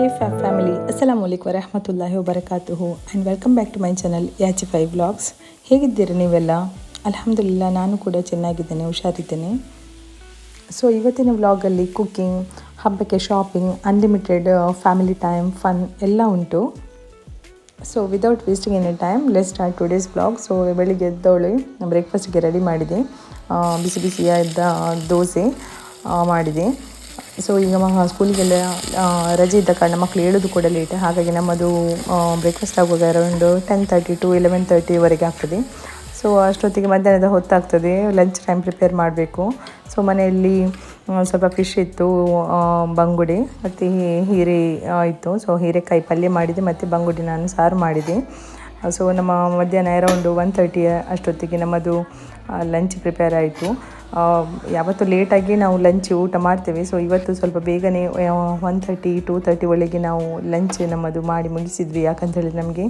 Hey family, Assalamu alaikum warahmatullahi wabarakatuhu and welcome back to my channel Yachify Vlogs. ಹೇಗಿದ್ದೀರಿ ನೀವೆಲ್ಲ? ಅಲ್ಹಮ್ದುಲಿಲ್ಲಾ ನಾನು ಕೂಡ ಚೆನ್ನಾಗಿದ್ದೇನೆ, ಹುಷಾರಿದ್ದೇನೆ. ಸೊ ಇವತ್ತಿನ ವ್ಲಾಗಲ್ಲಿ ಕುಕ್ಕಿಂಗ್, ಹಬ್ಬಕ್ಕೆ shopping, unlimited family time, fun ಎಲ್ಲ ಉಂಟು. So without wasting any time let's start today's vlog. So ಬೆಳಿಗ್ಗೆ ಎದ್ದವಳು ಬ್ರೇಕ್ಫಾಸ್ಟ್ಗೆ ರೆಡಿ ಮಾಡಿದೆ. ಬಿಸಿ ಬಿಸಿಯಾದ ದೋಸೆ ಮಾಡಿದೆ. ಸೊ ಈಗ ಸ್ಕೂಲಿಗೆಲ್ಲ ರಜೆ ಇದ್ದ ಕಾರಣ ಮಕ್ಕಳು ಹೇಳೋದು ಕೂಡ ಲೇಟ್, ಹಾಗಾಗಿ ನಮ್ಮದು ಬ್ರೇಕ್ಫಾಸ್ಟ್ ಆಗುವಾಗ ಅರೌಂಡ್ 10:30 to 11:30ವರೆಗೆ ಆಗ್ತದೆ. ಸೊ ಅಷ್ಟೊತ್ತಿಗೆ ಮಧ್ಯಾಹ್ನದ ಹೊತ್ತಾಗ್ತದೆ, ಲಂಚ್ ಟೈಮ್ ಪ್ರಿಪೇರ್ ಮಾಡಬೇಕು. ಸೊ ಮನೆಯಲ್ಲಿ ಸ್ವಲ್ಪ ಫಿಶ್ ಇತ್ತು, ಬಂಗುಡೆ ಮತ್ತು ಹೀರೆ ಇತ್ತು. ಸೊ ಹೀರೆಕಾಯಿ ಪಲ್ಯ ಮಾಡಿದೆ ಮತ್ತು ಬಂಗುಡೆ ನಾನು ಸಾರು ಮಾಡಿದೆ. ಸೊ ನಮ್ಮ ಮಧ್ಯಾಹ್ನ ಅರೌಂಡು 1:30 ಅಷ್ಟೊತ್ತಿಗೆ ನಮ್ಮದು ಲಂಚ್ ಪ್ರಿಪೇರ್ ಆಯಿತು. ಯಾವತ್ತು ಲೇಟಾಗಿ ನಾವು ಲಂಚ್ ಊಟ ಮಾಡ್ತೇವೆ. ಸೊ ಇವತ್ತು ಸ್ವಲ್ಪ ಬೇಗನೆ 1:30 2:30 ಒಳಗೆ ನಾವು ಲಂಚ್ ನಮ್ಮದು ಮಾಡಿ ಮುಗಿಸಿದ್ವಿ. ಯಾಕಂತೇಳಿ ನಮಗೆ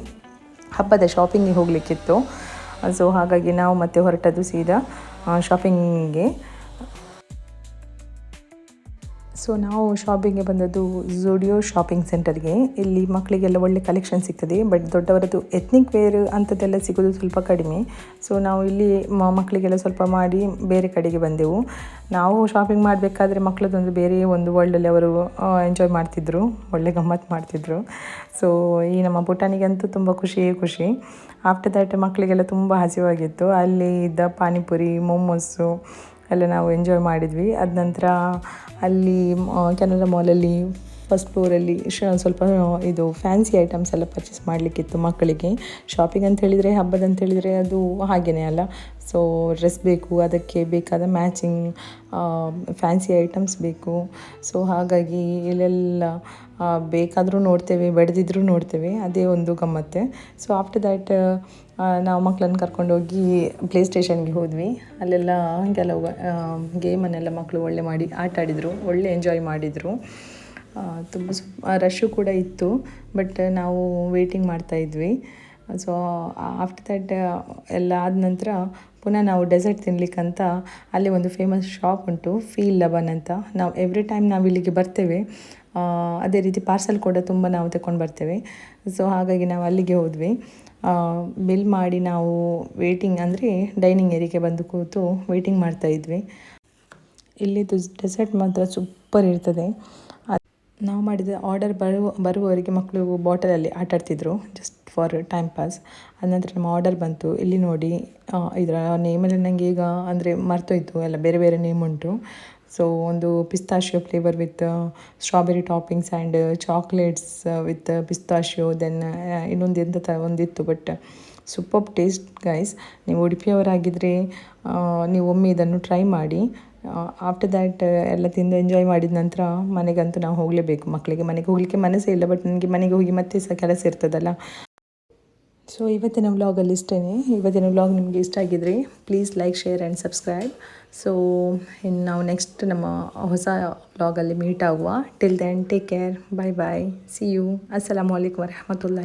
ಹಬ್ಬದ ಶಾಪಿಂಗಿಗೆ ಹೋಗಲಿಕ್ಕಿತ್ತು. ಸೊ ಹಾಗಾಗಿ ನಾವು ಮತ್ತೆ ಹೊರಟದ್ದು ಸೀದಾ ಶಾಪಿಂಗಿಗೆ. ಸೊ ನಾವು ಶಾಪಿಂಗ್ಗೆ ಬಂದದ್ದು ಝೂಡಿಯೋ ಶಾಪಿಂಗ್ ಸೆಂಟರ್ಗೆ. ಇಲ್ಲಿ ಮಕ್ಕಳಿಗೆಲ್ಲ ಒಳ್ಳೆ ಕಲೆಕ್ಷನ್ ಸಿಗ್ತದೆ, ಬಟ್ ದೊಡ್ಡವರದ್ದು ಎತ್ನಿಕ್ ವೇರ್ ಅಂಥದ್ದೆಲ್ಲ ಸಿಗೋದು ಸ್ವಲ್ಪ ಕಡಿಮೆ. ಸೊ ನಾವು ಇಲ್ಲಿ ಮಕ್ಕಳಿಗೆಲ್ಲ ಸ್ವಲ್ಪ ಮಾಡಿ ಬೇರೆ ಕಡೆಗೆ ಬಂದೆವು. ನಾವು ಶಾಪಿಂಗ್ ಮಾಡಬೇಕಾದ್ರೆ ಮಕ್ಕಳದೊಂದು ಬೇರೆ ಒಂದು ವರ್ಲ್ಡಲ್ಲಿ ಅವರು ಎಂಜಾಯ್ ಮಾಡ್ತಿದ್ರು, ಒಳ್ಳೆ ಗಮ್ಮತ್ತು ಮಾಡ್ತಿದ್ರು. ಸೊ ಈ ನಮ್ಮ ಪುಟಾಣಿಗಂತೂ ತುಂಬ ಖುಷಿ. ಆಫ್ಟರ್ ದ್ಯಾಟ್ ಮಕ್ಕಳಿಗೆಲ್ಲ ತುಂಬ ಹಸಿವಾಗಿತ್ತು. ಅಲ್ಲಿ ಇದ್ದ ಪಾನಿಪುರಿ, ಮೊಮೋಸು ಎಲ್ಲ ನಾವು ಎಂಜಾಯ್ ಮಾಡಿದ್ವಿ. ಅದ ನಂತರ ಅಲ್ಲಿ ಕೆನರಾ ಮಾಲಲ್ಲಿ ಫಸ್ಟ್ ಫ್ಲೋರಲ್ಲಿ ಸ್ವಲ್ಪ ಇದು ಫ್ಯಾನ್ಸಿ ಐಟಮ್ಸ್ ಎಲ್ಲ ಪರ್ಚೇಸ್ ಮಾಡಲಿಕ್ಕಿತ್ತು ಮಕ್ಕಳಿಗೆ. ಶಾಪಿಂಗ್ ಅಂತ ಹೇಳಿದರೆ, ಹಬ್ಬದಂತ ಹೇಳಿದರೆ ಅದು ಹಾಗೇ ಅಲ್ಲ. ಸೊ ಡ್ರೆಸ್ ಬೇಕು, ಅದಕ್ಕೆ ಬೇಕಾದ ಮ್ಯಾಚಿಂಗ್ ಫ್ಯಾನ್ಸಿ ಐಟಮ್ಸ್ ಬೇಕು. ಸೊ ಹಾಗಾಗಿ ಇಲ್ಲೆಲ್ಲ ಬೇಕಾದರೂ ನೋಡ್ತೇವೆ, ಬೆಳೆದಿದ್ರೂ ನೋಡ್ತೇವೆ, ಅದೇ ಒಂದು ಗಮ್ಮತ್ತೆ. ಸೊ ಆಫ್ಟರ್ ದ್ಯಾಟ್ ನಾವು ಮಕ್ಕಳನ್ನು ಕರ್ಕೊಂಡೋಗಿ ಪ್ಲೇ ಸ್ಟೇಷನ್ಗೆ ಹೋದ್ವಿ. ಅಲ್ಲೆಲ್ಲ ಕೆಲವು ಗೇಮನ್ನೆಲ್ಲ ಮಕ್ಕಳು ಒಳ್ಳೆ ಮಾಡಿ ಆಟ ಆಡಿದರು, ಒಳ್ಳೆ ಎಂಜಾಯ್ ಮಾಡಿದರು. ತುಂಬ ರಶ್ಶು ಕೂಡ ಇತ್ತು, ಬಟ್ ನಾವು ವೇಟಿಂಗ್ ಮಾಡ್ತಾಯಿದ್ವಿ. ಸೊ ಆಫ್ಟರ್ ದ್ಯಾಟ್ ಎಲ್ಲ ಆದ ನಂತರ ಪುನಃ ನಾವು ಡೆಸರ್ಟ್ ತಿನ್ನಲಿಕ್ಕಂತ ಅಲ್ಲಿ ಒಂದು ಫೇಮಸ್ ಶಾಪ್ ಉಂಟು, ಫೀಲ್ ಲಬನ್ ಅಂತ. ನಾವು ಎವ್ರಿ ಟೈಮ್ ನಾವು ಇಲ್ಲಿಗೆ ಬರ್ತೇವೆ. ಅದೇ ರೀತಿ ಪಾರ್ಸಲ್ ಕೂಡ ತುಂಬ ನಾವು ತಗೊಂಡು ಬರ್ತೇವೆ. ಸೊ ಹಾಗಾಗಿ ನಾವು ಅಲ್ಲಿಗೆ ಹೋದ್ವಿ. ಬಿಲ್ ಮಾಡಿ ನಾವು ವೇಟಿಂಗ್ ಅಂದರೆ ಡೈನಿಂಗ್ ಏರಿಯಾಗೆ ಬಂದು ಕೂತು ವೇಟಿಂಗ್ ಮಾಡ್ತಾಯಿದ್ವಿ. ಇಲ್ಲಿದ್ದು ಡೆಸರ್ಟ್ ಮಾತ್ರ ಸೂಪರ್ ಇರ್ತದೆ. ನಾವು ಮಾಡಿದ ಆರ್ಡರ್ ಬರುವವರೆಗೆ ಮಕ್ಕಳು ಬಾಟಲಲ್ಲಿ ಆಟಾಡ್ತಿದ್ರು, ಜಸ್ಟ್ ಫಾರ್ ಟೈಮ್ ಪಾಸ್. ಅನಂತರ ನಮ್ಮ ಆರ್ಡರ್ ಬಂತು. ಇಲ್ಲಿ ನೋಡಿ, ಇದರ ನೇಮೆಲ್ಲ ನನಗೆ ಈಗ ಅಂದರೆ ಮರ್ತೋಯ್ತು, ಎಲ್ಲ ಬೇರೆ ಬೇರೆ ನೇಮ್ ಉಂಟು. ಸೊ ಒಂದು pistachio flavour with strawberry toppings and chocolates with pistachio, then ಇನ್ನೊಂದು ಎಂತ ಒಂದಿತ್ತು, ಬಟ್ ಸೂಪರ್ ಟೇಸ್ಟ್ ಗೈಸ್. ನೀವು ಉಡುಪಿಯವರಾಗಿದ್ದರೆ ನೀವು ಒಮ್ಮೆ ಇದನ್ನು ಟ್ರೈ ಮಾಡಿ. ಆಫ್ಟರ್ ದ್ಯಾಟ್ ಎಲ್ಲ ತಿಂದು ಎಂಜಾಯ್ ಮಾಡಿದ ನಂತರ ಮನೆಗಂತೂ ನಾವು ಹೋಗಲೇಬೇಕು. ಮನೆಗೆ ಹೋಗಲಿಕ್ಕೆ ಮನಸ್ಸೇ ಇಲ್ಲ, ಬಟ್ ನನಗೆ ಮನೆಗೆ ಹೋಗಿ ಮತ್ತೆ ಸಹ ಕೆಲಸ ಇರ್ತದಲ್ಲ. ಸೊ ಇವತ್ತಿನ ವ್ಲಾಗಲ್ಲಿ ಇಷ್ಟೇ. ಇವತ್ತಿನ ವ್ಲಾಗ್ ನಿಮಗೆ ಇಷ್ಟ ಆಗಿದ್ರೆ please like, share and subscribe. So ಇನ್ನು ನಾವು ನೆಕ್ಸ್ಟ್ ನಮ್ಮ ಹೊಸ ವ್ಲಾಗಲ್ಲಿ ಮೀಟ್ ಆಗುವ. Till then take care, bye bye, see you. ಅಸ್ಸಲಾಮು ಅಲೈಕುಮ್ ವರಹಮತುಲ್ಲಾಹಿ.